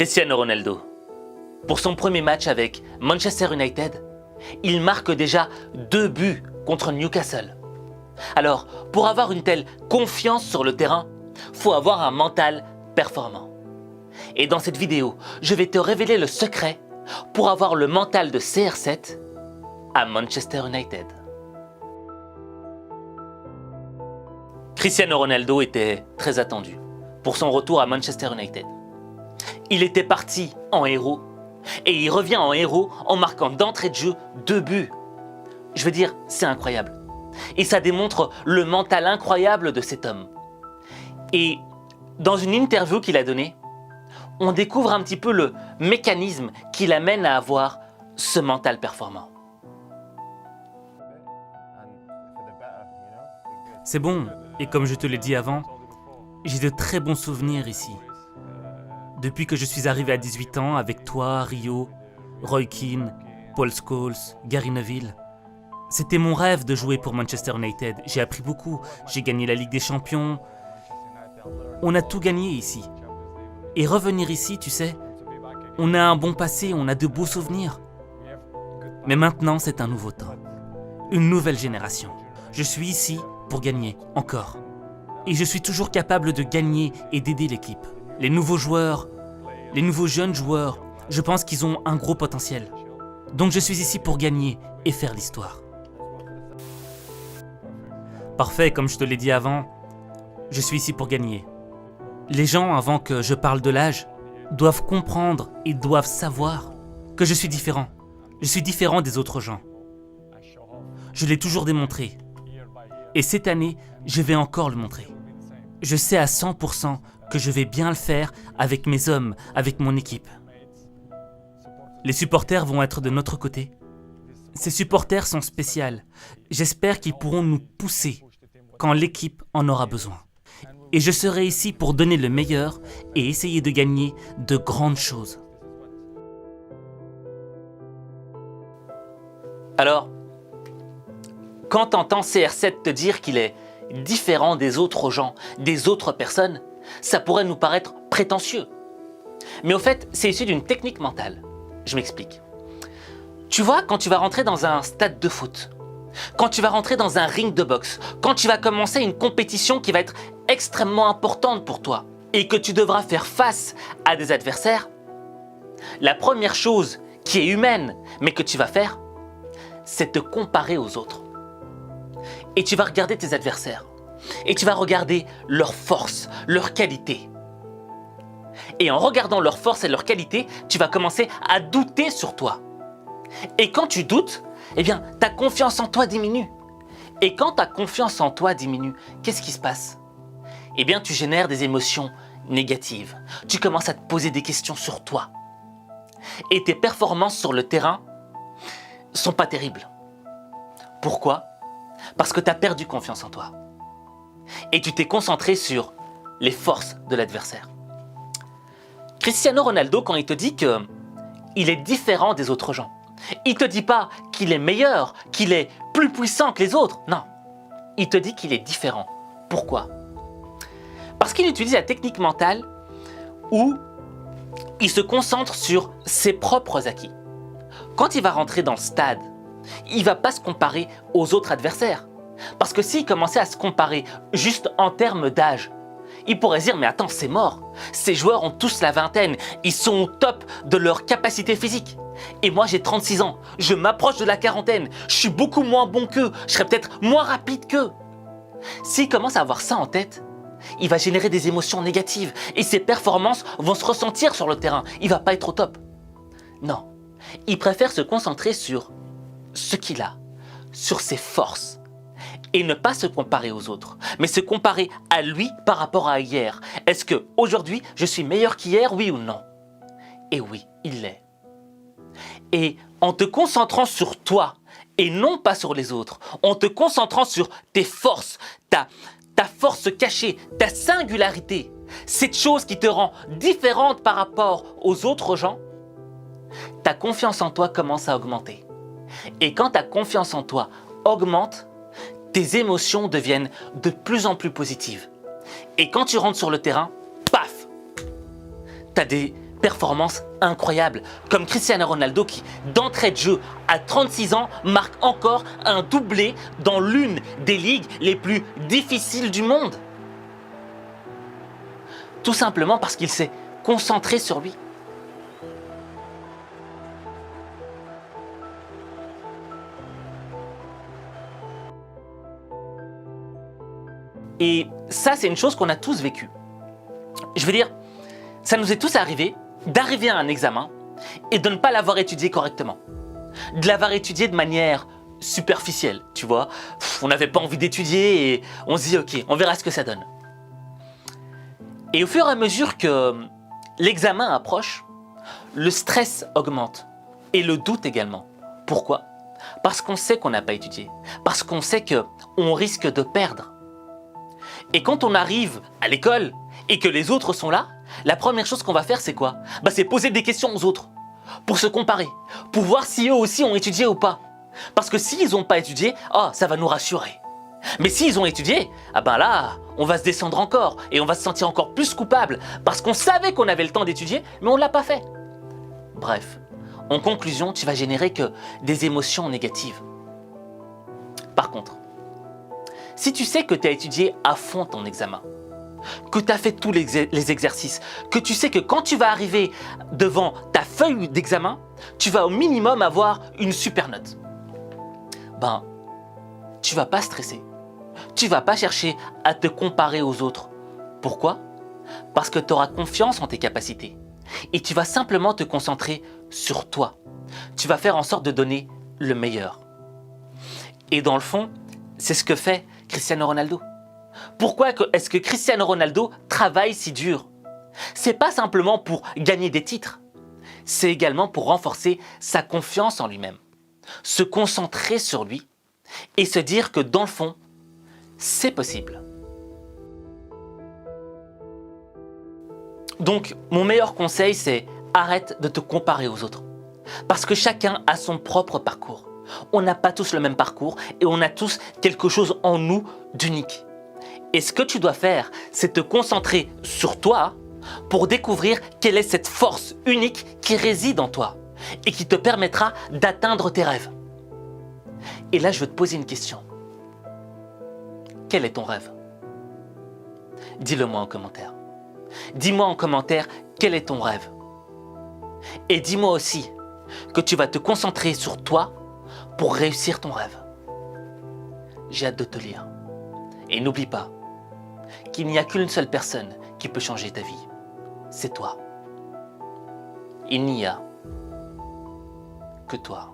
Cristiano Ronaldo. Pour son premier match avec Manchester United, il marque déjà 2 buts contre Newcastle. Alors, pour avoir une telle confiance sur le terrain, faut avoir un mental performant. Et dans cette vidéo, je vais te révéler le secret pour avoir le mental de CR7 à Manchester United. Cristiano Ronaldo était très attendu pour son retour à Manchester United. Il était parti en héros et il revient en héros en marquant d'entrée de jeu 2 buts. Je veux dire, c'est incroyable. Et ça démontre le mental incroyable de cet homme. Et dans une interview qu'il a donnée, on découvre un petit peu le mécanisme qui l'amène à avoir ce mental performant. C'est bon, et comme je te l'ai dit avant, j'ai de très bons souvenirs ici. Depuis que je suis arrivé à 18 ans avec toi, Rio, Roy Keane, Paul Scholes, Gary Neville, c'était mon rêve de jouer pour Manchester United. J'ai appris beaucoup, j'ai gagné la Ligue des Champions. On a tout gagné ici. Et revenir ici, tu sais, on a un bon passé, on a de beaux souvenirs. Mais maintenant, c'est un nouveau temps. Une nouvelle génération. Je suis ici pour gagner, encore. Et je suis toujours capable de gagner et d'aider l'équipe. Les nouveaux joueurs, les nouveaux jeunes joueurs, je pense qu'ils ont un gros potentiel. Donc je suis ici pour gagner et faire l'histoire. Parfait, comme je te l'ai dit avant, je suis ici pour gagner. Les gens, avant que je parle de l'âge, doivent comprendre et doivent savoir que je suis différent. Je suis différent des autres gens. Je l'ai toujours démontré. Et cette année, je vais encore le montrer. Je sais à 100% que je vais bien le faire avec mes hommes, avec mon équipe. Les supporters vont être de notre côté. Ces supporters sont spéciaux. J'espère qu'ils pourront nous pousser quand l'équipe en aura besoin. Et je serai ici pour donner le meilleur et essayer de gagner de grandes choses. Alors, quand t'entends CR7 te dire qu'il est différent des autres gens, des autres personnes, ça pourrait nous paraître prétentieux. Mais au fait, c'est issu d'une technique mentale. Je m'explique. Tu vois, quand tu vas rentrer dans un stade de foot, quand tu vas rentrer dans un ring de boxe, quand tu vas commencer une compétition qui va être extrêmement importante pour toi et que tu devras faire face à des adversaires, la première chose qui est humaine, mais que tu vas faire, c'est te comparer aux autres. Et tu vas regarder tes adversaires. Et tu vas regarder leurs forces, leurs qualités. Et en regardant leurs forces et leurs qualités, tu vas commencer à douter sur toi. Et quand tu doutes, eh bien, ta confiance en toi diminue. Et quand ta confiance en toi diminue, qu'est-ce qui se passe? Eh bien, tu génères des émotions négatives. Tu commences à te poser des questions sur toi. Et tes performances sur le terrain sont pas terribles. Pourquoi? Parce que tu as perdu confiance en toi. Et tu t'es concentré sur les forces de l'adversaire. Cristiano Ronaldo, quand il te dit qu'il est différent des autres gens, il ne te dit pas qu'il est meilleur, qu'il est plus puissant que les autres. Non, il te dit qu'il est différent. Pourquoi? Parce qu'il utilise la technique mentale où il se concentre sur ses propres acquis. Quand il va rentrer dans le stade, il ne va pas se comparer aux autres adversaires. Parce que s'il commençait à se comparer juste en termes d'âge, il pourrait se dire « mais attends, c'est mort. Ces joueurs ont tous la vingtaine, ils sont au top de leur capacité physique. Et moi j'ai 36 ans, je m'approche de la quarantaine, je suis beaucoup moins bon qu'eux, je serai peut-être moins rapide qu'eux. » S'il commence à avoir ça en tête, il va générer des émotions négatives et ses performances vont se ressentir sur le terrain. Il ne va pas être au top. Non, il préfère se concentrer sur ce qu'il a, sur ses forces. Et ne pas se comparer aux autres, mais se comparer à lui par rapport à hier. Est-ce qu'aujourd'hui, je suis meilleur qu'hier, oui ou non? Et oui, il l'est. Et en te concentrant sur toi, et non pas sur les autres, en te concentrant sur tes forces, ta force cachée, ta singularité, cette chose qui te rend différente par rapport aux autres gens, ta confiance en toi commence à augmenter. Et quand ta confiance en toi augmente, tes émotions deviennent de plus en plus positives. Et quand tu rentres sur le terrain, paf, tu as des performances incroyables, comme Cristiano Ronaldo qui, d'entrée de jeu, à 36 ans, marque encore un doublé dans l'une des ligues les plus difficiles du monde. Tout simplement parce qu'il s'est concentré sur lui. Et ça, c'est une chose qu'on a tous vécue. Je veux dire, ça nous est tous arrivé d'arriver à un examen et de ne pas l'avoir étudié correctement. De l'avoir étudié de manière superficielle, tu vois. On n'avait pas envie d'étudier et on se dit ok, on verra ce que ça donne. Et au fur et à mesure que l'examen approche, le stress augmente et le doute également. Pourquoi? Parce qu'on sait qu'on n'a pas étudié, parce qu'on sait qu'on risque de perdre. Et quand on arrive à l'école et que les autres sont là, la première chose qu'on va faire, c'est quoi? C'est poser des questions aux autres, pour se comparer, pour voir si eux aussi ont étudié ou pas. Parce que s'ils n'ont pas étudié, ça va nous rassurer. Mais s'ils ont étudié, là, on va se descendre encore et on va se sentir encore plus coupable parce qu'on savait qu'on avait le temps d'étudier, mais on ne l'a pas fait. Bref, en conclusion, tu vas générer que des émotions négatives. Par contre, si tu sais que tu as étudié à fond ton examen, que tu as fait tous les exercices, que tu sais que quand tu vas arriver devant ta feuille d'examen, tu vas au minimum avoir une super note, tu vas pas stresser. Tu vas pas chercher à te comparer aux autres. Pourquoi? Parce que tu auras confiance en tes capacités. Et tu vas simplement te concentrer sur toi. Tu vas faire en sorte de donner le meilleur. Et dans le fond, c'est ce que fait Cristiano Ronaldo. Pourquoi est-ce que Cristiano Ronaldo travaille si dur? C'est pas simplement pour gagner des titres. C'est également pour renforcer sa confiance en lui-même. Se concentrer sur lui et se dire que dans le fond, c'est possible. Donc, mon meilleur conseil, c'est arrête de te comparer aux autres. Parce que chacun a son propre parcours. On n'a pas tous le même parcours et on a tous quelque chose en nous d'unique. Et ce que tu dois faire, c'est te concentrer sur toi pour découvrir quelle est cette force unique qui réside en toi et qui te permettra d'atteindre tes rêves. Et là, je veux te poser une question. Quel est ton rêve? Dis-le moi en commentaire. Dis-moi en commentaire quel est ton rêve. Et dis-moi aussi que tu vas te concentrer sur toi pour réussir ton rêve. J'ai hâte de te lire. Et n'oublie pas qu'il n'y a qu'une seule personne qui peut changer ta vie. C'est toi. Il n'y a que toi.